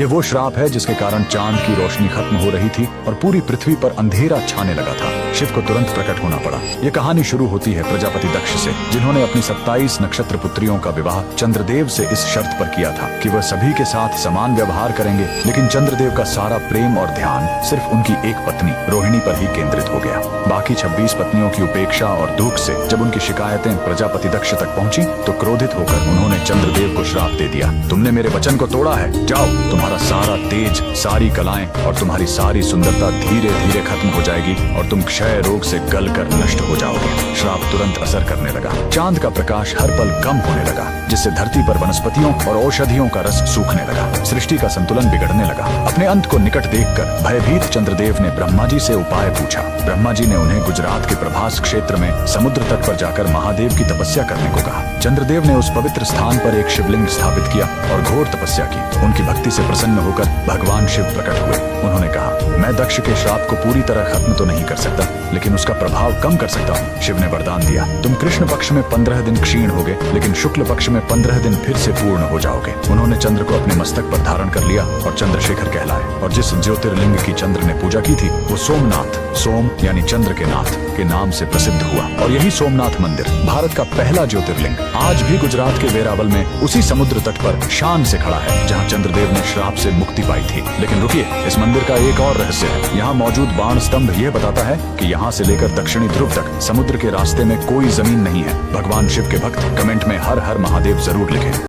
ये वो श्राप है जिसके कारण चांद की रोशनी खत्म हो रही थी और पूरी पृथ्वी पर अंधेरा छाने लगा था। शिव को तुरंत प्रकट होना पड़ा। ये कहानी शुरू होती है प्रजापति दक्ष से, जिन्होंने अपनी 27 नक्षत्र पुत्रियों का विवाह चंद्रदेव से इस शर्त पर किया था कि वह सभी के साथ समान व्यवहार करेंगे। लेकिन चंद्रदेव का सारा प्रेम और ध्यान सिर्फ उनकी एक पत्नी रोहिणी पर ही केंद्रित हो गया। बाकी 26 पत्नियों की उपेक्षा और दुख से जब उनकी शिकायतें प्रजापति दक्ष तक पहुंची तो क्रोधित होकर उन्होंने चंद्रदेव को श्राप दे दिया। तुमने मेरे वचन को तोड़ा है, जाओ, तुम्हारा सारा तेज, सारी कलाएं और तुम्हारी सारी सुंदरता धीरे धीरे खत्म हो जाएगी और तुम क्षय रोग से गल कर नष्ट हो जाओगे। श्राप तुरंत असर करने लगा। चांद का प्रकाश हर पल कम होने लगा, जिससे धरती पर वनस्पतियों और औषधियों का रस सूखने लगा। सृष्टि का संतुलन बिगड़ने लगा। अपने अंत को निकट देखकर भयभीत चंद्रदेव ने ब्रह्मा जी से उपाय पूछा। ब्रह्मा जी ने उन्हें गुजरात के प्रभास क्षेत्र में समुद्र तट पर जाकर महादेव की तपस्या करने को कहा। चंद्रदेव ने उस पवित्र स्थान पर एक शिवलिंग स्थापित किया और घोर तपस्या की। उनकी भक्ति से प्रसन्न होकर भगवान शिव प्रकट हुए। उन्होंने कहा, मैं दक्ष के श्राप को पूरी तरह खत्म तो नहीं कर सकता, लेकिन उसका प्रभाव कम कर सकता हूँ। शिव ने वरदान दिया, तुम कृष्ण पक्ष में 15 दिन क्षीण होगे, लेकिन शुक्ल पक्ष में 15 दिन फिर से पूर्ण हो जाओगे। उन्होंने चंद्र को अपने मस्तक पर धारण कर लिया और चंद्रशेखर कहलाए। और जिस ज्योतिर्लिंग की चंद्र ने पूजा की थी वो सोमनाथ, सोम यानी चंद्र के नाथ के नाम से प्रसिद्ध हुआ। और यही सोमनाथ मंदिर भारत का पहला ज्योतिर्लिंग आज भी गुजरात के वेरावल में उसी समुद्र तट पर शान से खड़ा है, जहाँ चंद्रदेव ने श्राप से मुक्ति पाई थी। लेकिन रुकिए, इस मंदिर का एक और रहस्य है। यहाँ मौजूद बाण स्तंभ यह बताता है कि यहाँ से लेकर दक्षिणी ध्रुव तक समुद्र के रास्ते में कोई जमीन नहीं है। भगवान शिव के भक्त कमेंट में हर हर महादेव जरूर लिखें।